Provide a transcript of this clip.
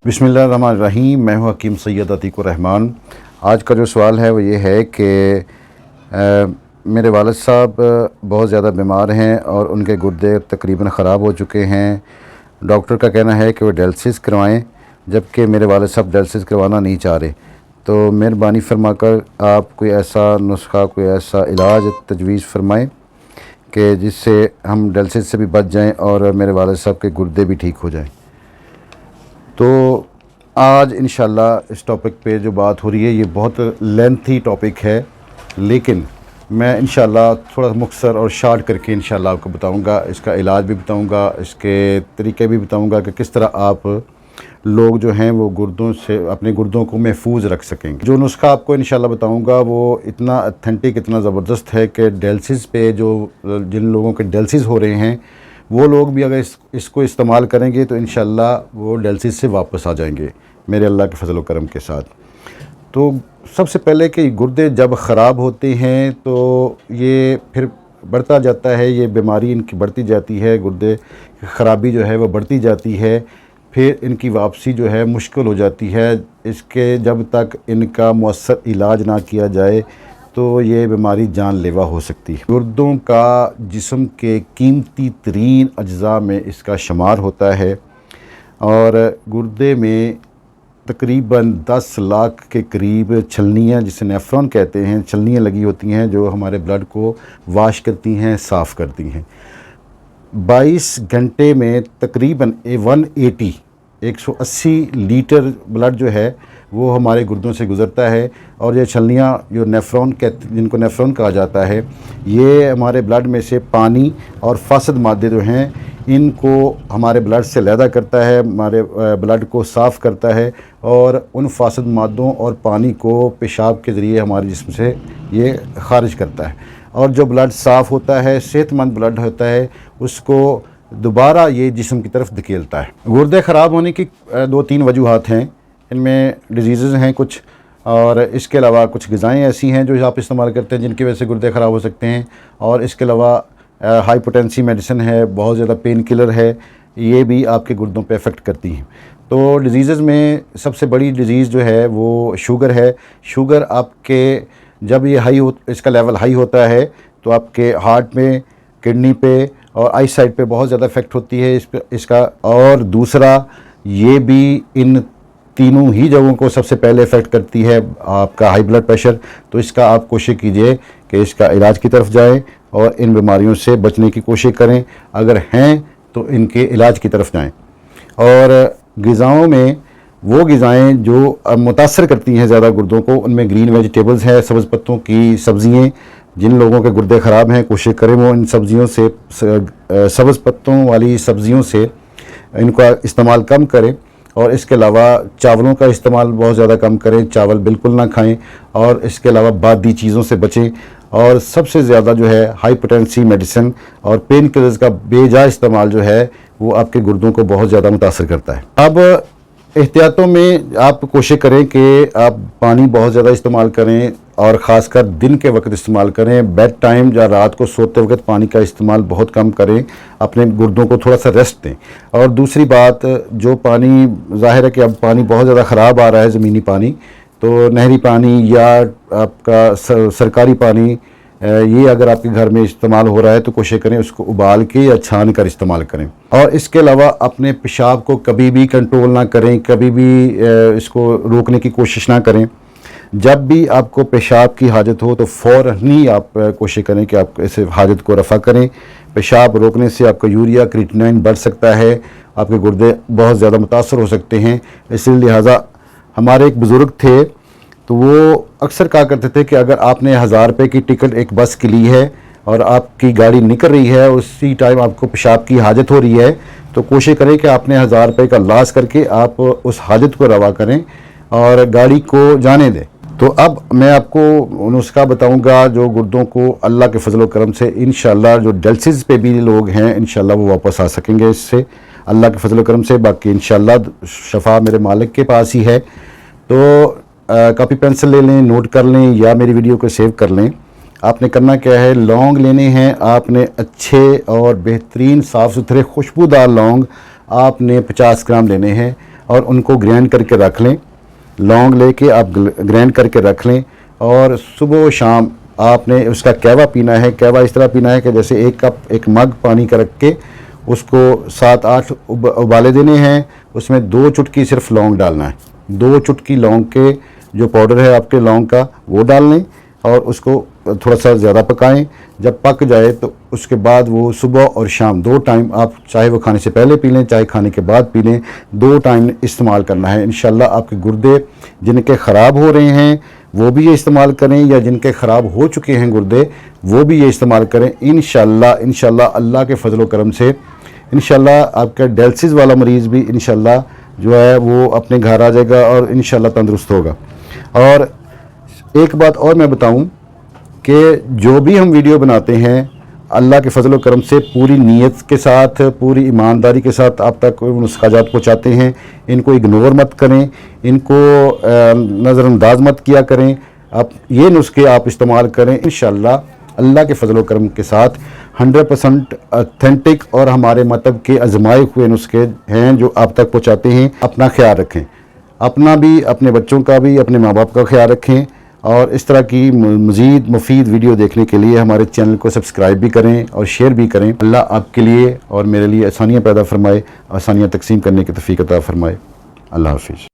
बिस्मिल्लाहिर्रहमानिर्रहीम। मैं हूँ हकीम सैयद अतीकुर रहमान। आज का जो सवाल है वो ये है कि मेरे वालिद साहब बहुत ज़्यादा बीमार हैं और उनके गुर्दे तकरीबन ख़राब हो चुके हैं। डॉक्टर का कहना है कि वो डायलिसिस करवाएं, जबकि मेरे वालिद साहब डायलिसिस करवाना नहीं चाह रहे। तो मेहरबानी फरमाकर आप कोई ऐसा नुस्खा, कोई ऐसा इलाज तजवीज़ फरमाएँ कि जिससे हम डायलिसिस से भी बच जाएँ और मेरे वालिद साहब के गुर्दे भी ठीक हो जाएँ। तो आज इंशाल्लाह इस टॉपिक पे जो बात हो रही है ये बहुत लेंथी टॉपिक है, लेकिन मैं इंशाल्लाह थोड़ा मुख्तसर और शॉर्ट करके इंशाल्लाह आपको बताऊंगा। इसका इलाज भी बताऊंगा, इसके तरीके भी बताऊंगा कि किस तरह आप लोग जो हैं वो गुर्दों से अपने गुर्दों को महफूज रख सकेंगे। जो नुस्खा आपको इंशाल्लाह बताऊंगा वो इतना अथेंटिक, इतना ज़बरदस्त है कि डायलिसिस पे जिन लोगों के डायलिसिस हो रहे हैं वो लोग भी अगर इसको इस्तेमाल करेंगे तो इंशाल्लाह वो डायलिसिस से वापस आ जाएंगे मेरे अल्लाह के फजल व करम के साथ। तो सबसे पहले कि गुर्दे जब ख़राब होते हैं तो ये फिर बढ़ता जाता है, ये बीमारी इनकी बढ़ती जाती है, गुर्दे की ख़राबी जो है वो बढ़ती जाती है, फिर इनकी वापसी जो है मुश्किल हो जाती है। इसके जब तक इनका मौसर इलाज ना किया जाए तो ये बीमारी जानलेवा हो सकती है। गुर्दों का जिस्म के कीमती तरीन अज्ज़ा में इसका शुमार होता है और गुर्दे में तकरीबन 10 लाख के करीब छलनियाँ, जिसे नेफ्रॉन कहते हैं, छलनियाँ लगी होती हैं जो हमारे ब्लड को वाश करती हैं, साफ़ करती हैं। 22 घंटे में तकरीबन 180 लीटर ब्लड जो है वो हमारे गुर्दों से गुज़रता है। और ये छलनियाँ जो जिनको नेफ्रॉन कहा जाता है, ये हमारे ब्लड में से पानी और फासद मादे जो हैं इनको हमारे ब्लड से अलहदा करता है, हमारे ब्लड को साफ़ करता है और उन फासद मादों और पानी को पेशाब के ज़रिए हमारे जिस्म से ये ख़ारिज करता है। और जो ब्लड साफ़ होता है, सेहतमंद ब्लड होता है, उसको दोबारा ये जिस्म की तरफ धकेलता है। गुर्दे ख़राब होने की 2-3 वजूहात हैं। इनमें डिजीज़ हैं कुछ, और इसके अलावा कुछ ग़िज़ाएँ ऐसी हैं जो आप इस्तेमाल करते हैं जिनकी वजह से गुर्दे ख़राब हो सकते हैं। और इसके अलावा हाइपोटेंसी मेडिसिन है, बहुत ज़्यादा पेन किलर है, ये भी आपके गुर्दों पे अफेक्ट करती हैं। तो डिजीज़ में सबसे बड़ी डिजीज़ जो है वो शुगर है। शुगर आपके जब ये इसका लेवल हाई होता है तो आपके हार्ट में, किडनी पे और आई साइड पे बहुत ज़्यादा इफ़ेक्ट होती है इसका। और दूसरा, ये भी इन तीनों ही जगहों को सबसे पहले इफ़ेक्ट करती है आपका हाई ब्लड प्रेशर। तो इसका आप कोशिश कीजिए कि इसका इलाज की तरफ जाएं और इन बीमारियों से बचने की कोशिश करें। अगर हैं तो इनके इलाज की तरफ जाएं। और ग़िज़ाओं में वो ग़िज़ाएँ जो मुतासर करती हैं ज़्यादा गुर्दों को, उनमें ग्रीन वेजिटेबल्स हैं, सब्ज़ पत्तों की सब्ज़ियाँ। जिन लोगों के गुर्दे ख़राब हैं कोशिश करें वो इन सब्ज़ियों से, सब्ज़ पत्तों वाली सब्ज़ियों से इनका इस्तेमाल कम करें। और इसके अलावा चावलों का इस्तेमाल बहुत ज़्यादा कम करें, चावल बिल्कुल ना खाएं। और इसके अलावा बादी चीज़ों से बचें। और सबसे ज़्यादा जो है हाइपोटेंसी मेडिसिन और पेन किलर्स का बेजा इस्तेमाल जो है वो आपके गुर्दों को बहुत ज़्यादा मुतासर करता है। अब एहतियातों में आप कोशिश करें कि आप पानी बहुत ज़्यादा इस्तेमाल करें और ख़ासकर दिन के वक्त इस्तेमाल करें। बेड टाइम या रात को सोते वक्त पानी का इस्तेमाल बहुत कम करें, अपने गुर्दों को थोड़ा सा रेस्ट दें। और दूसरी बात, जो पानी, ज़ाहिर है कि अब पानी बहुत ज़्यादा ख़राब आ रहा है, ज़मीनी पानी, तो नहरी पानी या आपका सरकारी पानी, ये अगर आपके घर में इस्तेमाल हो रहा है तो कोशिश करें उसको उबाल के या छान कर इस्तेमाल करें। और इसके अलावा अपने पेशाब को कभी भी कंट्रोल ना करें, कभी भी इसको रोकने की कोशिश ना करें। जब भी आपको पेशाब की हाजत हो तो फ़ौरन ही आप कोशिश करें कि आप इस हाजत को रफ़ा करें। पेशाब रोकने से आपका यूरिया, क्रिएटिनिन बढ़ सकता है, आपके गुर्दे बहुत ज़्यादा मुतासर हो सकते हैं। इसी लिहाजा हमारे एक बुज़ुर्ग थे तो वो अक्सर कहा करते थे कि अगर आपने 1000 रुपये की टिकट एक बस की ली है और आपकी गाड़ी निकल रही है, उसी टाइम आपको पेशाब की हाजत हो रही है, तो कोशिश करें कि आपने 1000 रुपये का लॉस करके आप उस हाजत को रवा करें और गाड़ी को जाने दें। तो अब मैं आपको नुस्खा बताऊंगा जो गुर्दों को अल्लाह के फजल व करम से इंशाल्लाह, जो डायलिसिस पे भी लोग हैं इंशाल्लाह वो वापस आ सकेंगे इससे, अल्लाह के फजल व करम से। बाकी इंशाल्लाह शफा मेरे मालिक के पास ही है। तो कॉपी पेंसिल ले लें, नोट कर लें या मेरी वीडियो को सेव कर लें। आपने करना क्या है, लौंग लेने हैं आपने, अच्छे और बेहतरीन साफ़ सुथरे खुशबूदार लौंग आपने 50 ग्राम लेने हैं। और उनको ग्राइंड करके रख लें। लौंग लेके आप ग्राइंड करके रख लें और सुबह शाम आपने उसका कहवा पीना है। कहवा इस तरह पीना है कि जैसे एक कप, एक मग पानी का रख के उसको 7-8 उबाले देने हैं। उसमें 2 चुटकी सिर्फ लौंग डालना है। 2 चुटकी लौंग के जो पाउडर है आपके लौंग का वो डाल लें और उसको थोड़ा सा ज़्यादा पकाएं। जब पक जाए तो उसके बाद वो सुबह और शाम 2 टाइम, आप चाहे वो खाने से पहले पी लें चाहे खाने के बाद पी लें, 2 टाइम इस्तेमाल करना है। इंशाल्लाह आपके गुर्दे जिनके ख़राब हो रहे हैं वो भी ये इस्तेमाल करें, या जिनके ख़राब हो चुके हैं गुर्दे वो भी ये इस्तेमाल करें। इंशाल्लाह अल्लाह के फजल व करम से इंशाल्लाह आपका डायलिसिस वाला मरीज़ भी इंशाल्लाह जो है वो अपने घर आ जाएगा और इंशाल्लाह तंदुरुस्त होगा। और एक बात और मैं बताऊं कि जो भी हम वीडियो बनाते हैं अल्लाह के फजल व करम से पूरी नीयत के साथ, पूरी ईमानदारी के साथ आप तक नुस्खाजात पहुँचाते हैं। इनको इग्नोर मत करें, इनको नज़रअंदाज मत किया करें। आप ये नुस्खे आप इस्तेमाल करें, इंशाल्लाह अल्लाह के फजल व करम के साथ 100% ऑथेंटिक और हमारे मतलब के आजमाए हुए नुस्खे हैं जो आप तक पहुँचाते हैं। अपना ख्याल रखें, अपना भी, अपने बच्चों का भी, अपने माँ बाप का ख्याल रखें। और इस तरह की मज़ीद मुफीद वीडियो देखने के लिए हमारे चैनल को सब्सक्राइब भी करें और शेयर भी करें। अल्लाह आपके लिए और मेरे लिए आसानियाँ पैदा फरमाए, आसानियाँ तकसीम करने की तौफीक अता फरमाए। अल्लाह हाफिज़।